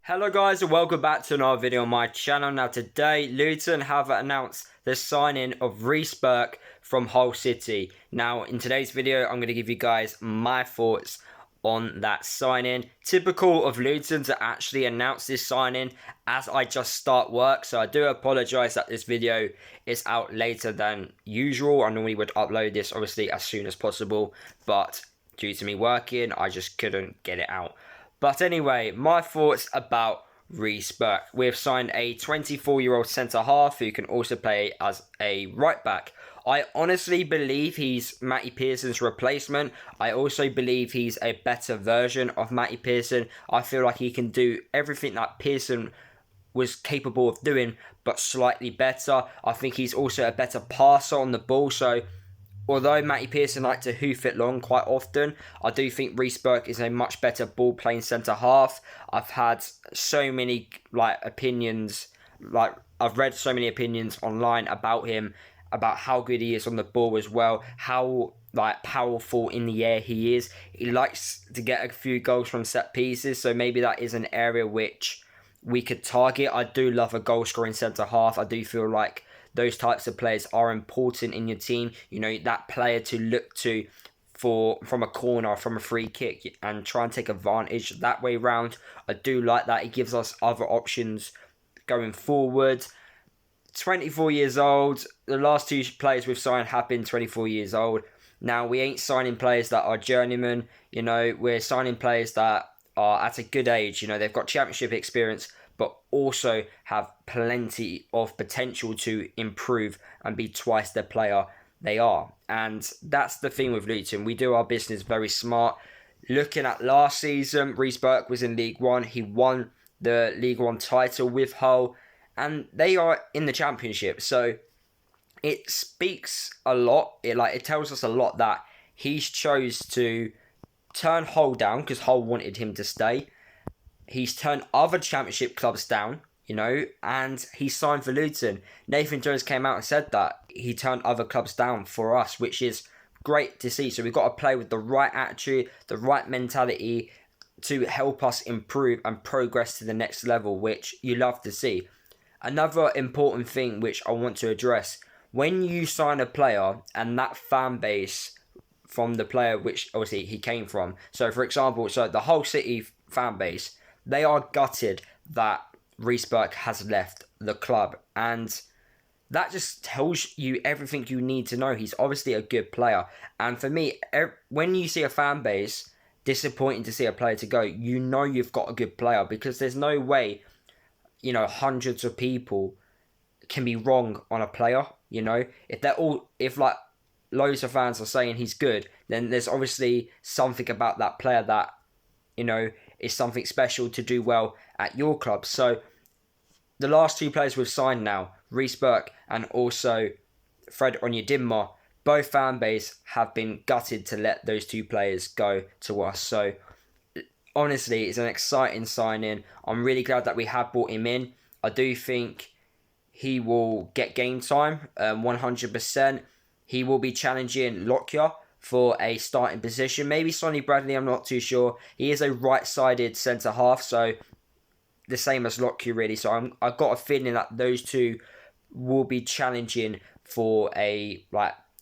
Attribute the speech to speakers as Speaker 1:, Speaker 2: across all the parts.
Speaker 1: Hello guys and welcome back to another video on my channel. Now today Luton have announced the signing of Reece Burke from Hull City. Now in today's video I'm going to give you guys my thoughts on that signing. Typical of Luton to actually announce this signing as I just start work, so I do apologise that this video is out later than usual. I normally would upload this obviously as soon as possible, but due to me working I just couldn't get it out. But anyway, my thoughts about Reece Burke. We've signed a 24-year-old centre-half who can also play as a right-back. I honestly believe he's Matty Pearson's replacement. I also believe he's a better version of Matty Pearson. I feel like he can do everything that Pearson was capable of doing, but slightly better. I think he's also a better passer on the ball, so although Matty Pearson liked to hoof it long quite often, I do think Reece Burke is a much better ball-playing centre-half. I've had so many opinions, I've read so many opinions online about him, about how good he is on the ball as well, how powerful in the air he is. He likes to get a few goals from set pieces, so maybe that is an area which we could target. I do love a goal-scoring centre-half. I do feel like those types of players are important in your team. You know, that player to look to from a corner, from a free kick, and try and take advantage that way round. I do like that. It gives us other options going forward. 24 years old. The last two players we've signed have been 24 years old. Now, we ain't signing players that are journeymen. You know, we're signing players that are at a good age. You know, they've got championship experience, but also have plenty of potential to improve and be twice the player they are. And that's the thing with Luton. We do our business very smart. Looking at last season, Reece Burke was in League One. He won the League One title with Hull, and they are in the Championship. So it speaks a lot. It tells us a lot that he's chose to turn Hull down because Hull wanted him to stay. He's turned other Championship clubs down, you know, and he signed for Luton. Nathan Jones came out and said that he turned other clubs down for us, which is great to see. So we've got to play with the right attitude, the right mentality to help us improve and progress to the next level, which you love to see. Another important thing which I want to address, when you sign a player and that fan base from the player which obviously he came from, so for example, the Hull City fan base, they are gutted that Reece Burke has left the club, and that just tells you everything you need to know. He's obviously a good player, and for me, when you see a fan base disappointing to see a player to go, you know you've got a good player, because there's no way, you know, hundreds of people can be wrong on a player. You know, if loads of fans are saying he's good, then there's obviously something about that player that, you know, is something special to do well at your club. So the last two players we've signed now, Reece Burke and also Fred Onyedinma, both fan base have been gutted to let those two players go to us. So honestly, it's an exciting signing. I'm really glad that we have brought him in. I do think he will get game time, 100%. He will be challenging Lockyer for a starting position. Maybe Sonny Bradley, I'm not too sure. He is a right-sided centre-half, so the same as Lockyer, really. So I've got a feeling that those two will be challenging for a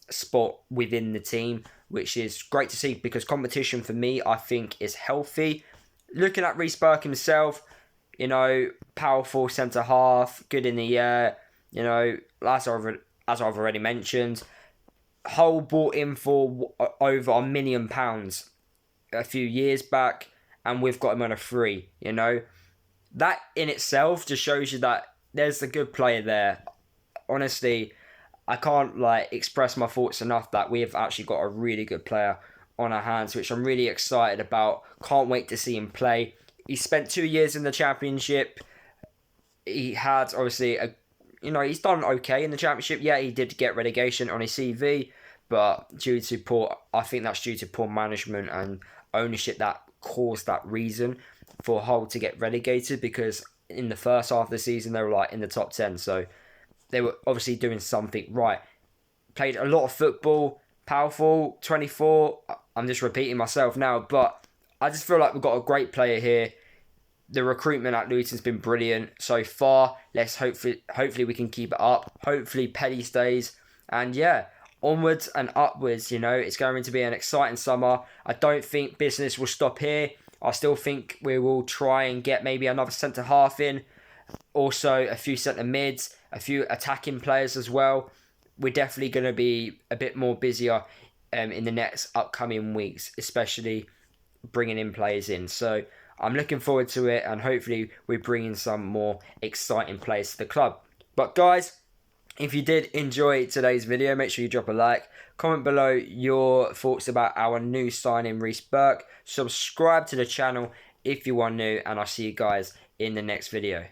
Speaker 1: spot within the team, which is great to see, because competition for me, I think, is healthy. Looking at Reece Burke himself, you know, powerful centre-half, good in the air, you know, as I've already mentioned. Hull bought him for over £1 million a few years back, and we've got him on a free. You know, that in itself just shows you that there's a good player there. Honestly, I can't express my thoughts enough that we have actually got a really good player on our hands, which I'm really excited about. Can't wait to see him play. He spent 2 years in the Championship. He had obviously he's done okay in the Championship. Yeah, he did get relegation on his CV, but I think that's due to poor management and ownership that caused that reason for Hull to get relegated, because in the first half of the season they were in the top 10, so they were obviously doing something right. Played a lot of football, powerful, 24. I'm just repeating myself now, but I just feel like we've got a great player here. The recruitment at Luton's been brilliant so far. Let's hopefully we can keep it up. Hopefully Petty stays. And yeah, onwards and upwards, you know. It's going to be an exciting summer. I don't think business will stop here. I still think we will try and get maybe another centre-half in. Also, a few centre-mids, a few attacking players as well. We're definitely going to be a bit more busier in the next upcoming weeks, especially bringing in players in. So I'm looking forward to it, and hopefully we bring in some more exciting players to the club. But guys, if you did enjoy today's video, make sure you drop a like. Comment below your thoughts about our new signing, Reece Burke. Subscribe to the channel if you are new, and I'll see you guys in the next video.